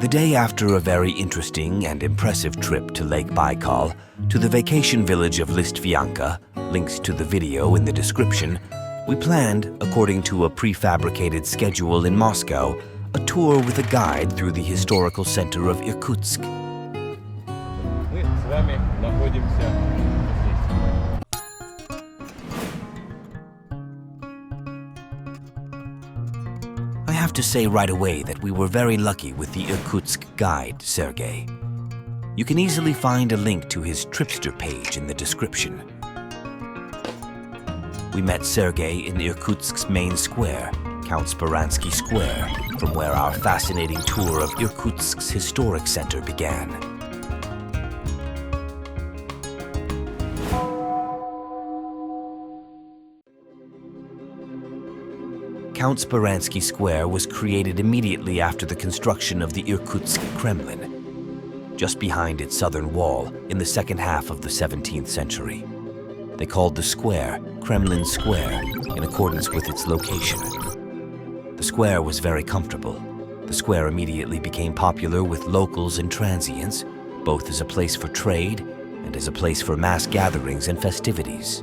The day after a very interesting and impressive trip to Lake Baikal, to the vacation village of Listvianka, links to the video in the description, we planned, according to a prefabricated schedule in Moscow, a tour with a guide through the historical center of Irkutsk. Мы с вами находимся здесь. I have to say right away that we were very lucky with the Irkutsk guide, Sergey. You can easily find a link to his Tripster page in the description. We met Sergey in Irkutsk's main square, Count Speransky Square, from where our fascinating tour of Irkutsk's historic center began. Count Speransky Square was created immediately after the construction of the Irkutsk Kremlin, just behind its southern wall in the second half of the 17th century. They called the square Kremlin Square in accordance with its location. The square was very comfortable. The square immediately became popular with locals and transients, both as a place for trade and as a place for mass gatherings and festivities.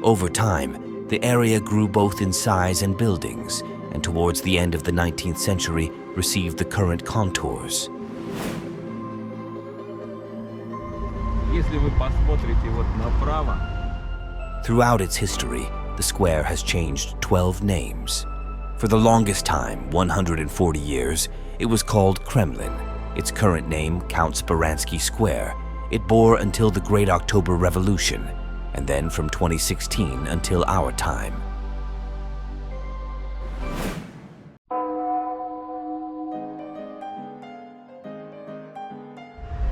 Over time, the area grew both in size and buildings, and towards the end of the 19th century received the current contours. Если вы посмотрите вот направо, Throughout its history, the square has changed 12 names. For the longest time, 140 years, it was called Kremlin. Its current name, Count Speransky Square. It bore until the Great October Revolution, and then from 2016 until our time.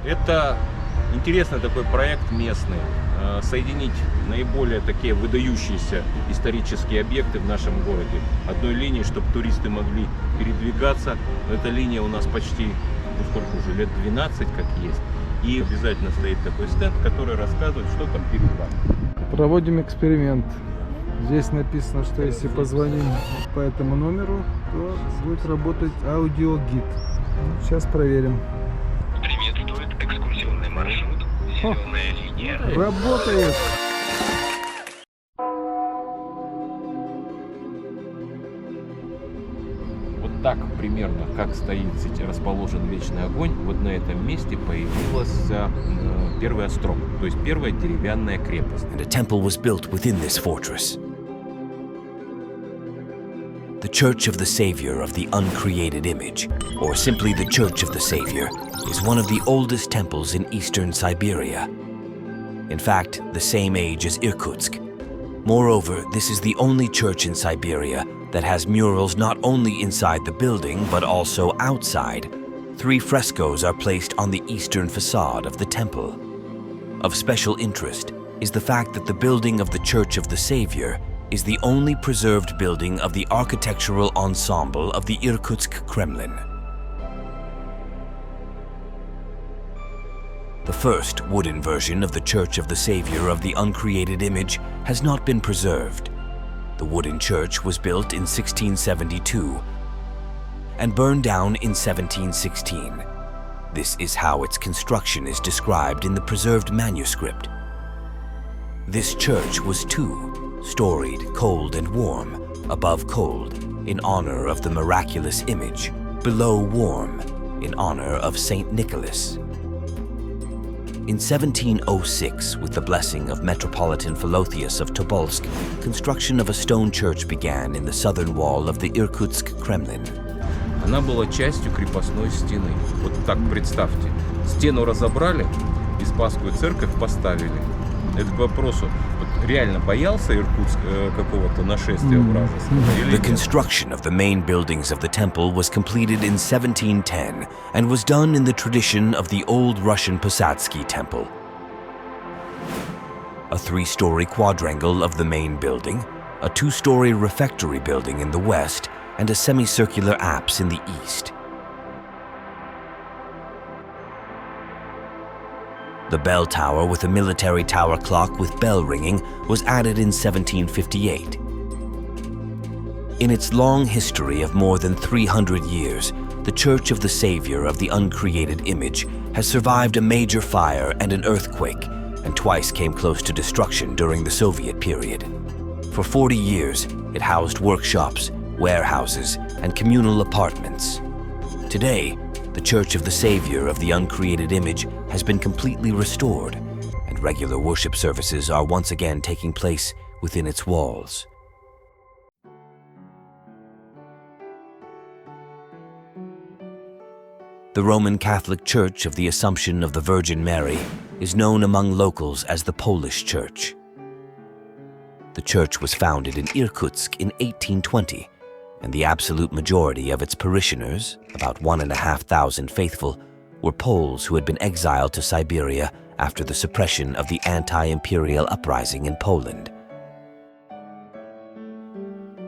это интересный такой проект местный, соединить наиболее такие выдающиеся исторические объекты в нашем городе одной линией, чтобы туристы могли передвигаться. Эта линия у нас почти, сколько уже, лет 12 как есть. И обязательно стоит такой стенд, который рассказывает, что там перед вами. Проводим эксперимент. Здесь написано, что если позвоним по этому номеру, то будет работать аудиогид. Сейчас проверим. Приветствует экскурсионный маршрут «Зеленая линия». Работает! Вот так примерно, как стоит расположен вечный огонь, вот на этом месте появился первый острог, то есть первая деревянная крепость. And a temple was built within this fortress. The Church of the Savior of the Uncreated Image, or simply the Church of the Savior, is one of the oldest temples in Eastern Siberia. In fact, the same age as Irkutsk. Moreover, this is the only church in Siberia that has murals not only inside the building but also outside. 3 frescoes are placed on the eastern facade of the temple. Of special interest is the fact that the building of the Church of the Savior is the only preserved building of the architectural ensemble of the Irkutsk Kremlin. The first wooden version of the Church of the Savior of the Uncreated Image has not been preserved. The wooden church was built in 1672 and burned down in 1716. This is how its construction is described in the preserved manuscript. This church was 2-storied, cold and warm, above cold, in honor of the miraculous image, below warm, in honor of Saint Nicholas. In 1706, with the blessing of Metropolitan Philotheus of Tobolsk, construction of a stone church began in the southern wall of the Irkutsk Kremlin. Она была частью крепостной стены. Вот так представьте. Стену разобрали и Спасскую церковь поставили. Это к вопросу, вот реально боялся Иркутск какого-то нашествия вражеского? The construction of the main buildings of the temple was completed in 1710 and was done in the tradition of the old Russian Posadsky temple. A 3-story quadrangle of the main building, a 2-story refectory building in the west, and a semicircular apse in the east. The bell tower with a military tower clock with bell ringing was added in 1758. In its long history of more than 300 years, the Church of the Savior of the Uncreated Image has survived a major fire and an earthquake, and twice came close to destruction during the Soviet period. For 40 years, it housed workshops, warehouses, and communal apartments. Today, the Church of the Savior of the Uncreated Image has been completely restored, and regular worship services are once again taking place within its walls. The Roman Catholic Church of the Assumption of the Virgin Mary is known among locals as the Polish Church. The church was founded in Irkutsk in 1820, and the absolute majority of its parishioners, about 1,500 faithful, were Poles who had been exiled to Siberia after the suppression of the anti-imperial uprising in Poland.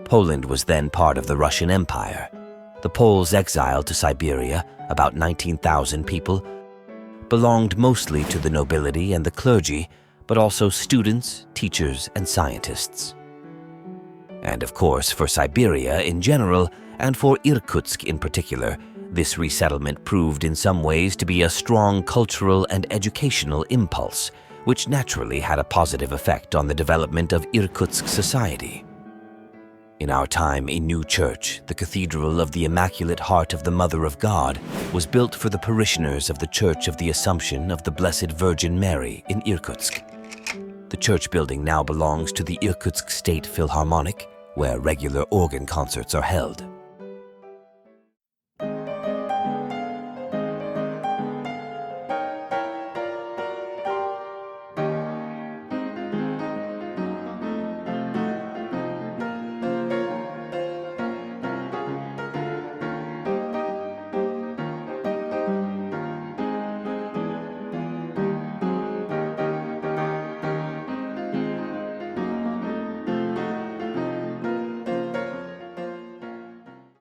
Poland was then part of the Russian Empire. The Poles exiled to Siberia, about 19,000 people, belonged mostly to the nobility and the clergy, but also students, teachers, and scientists. And of course, for Siberia in general, and for Irkutsk in particular, this resettlement proved in some ways to be a strong cultural and educational impulse, which naturally had a positive effect on the development of Irkutsk society. In our time, a new church, the Cathedral of the Immaculate Heart of the Mother of God, was built for the parishioners of the Church of the Assumption of the Blessed Virgin Mary in Irkutsk. The church building now belongs to the Irkutsk State Philharmonic, where regular organ concerts are held.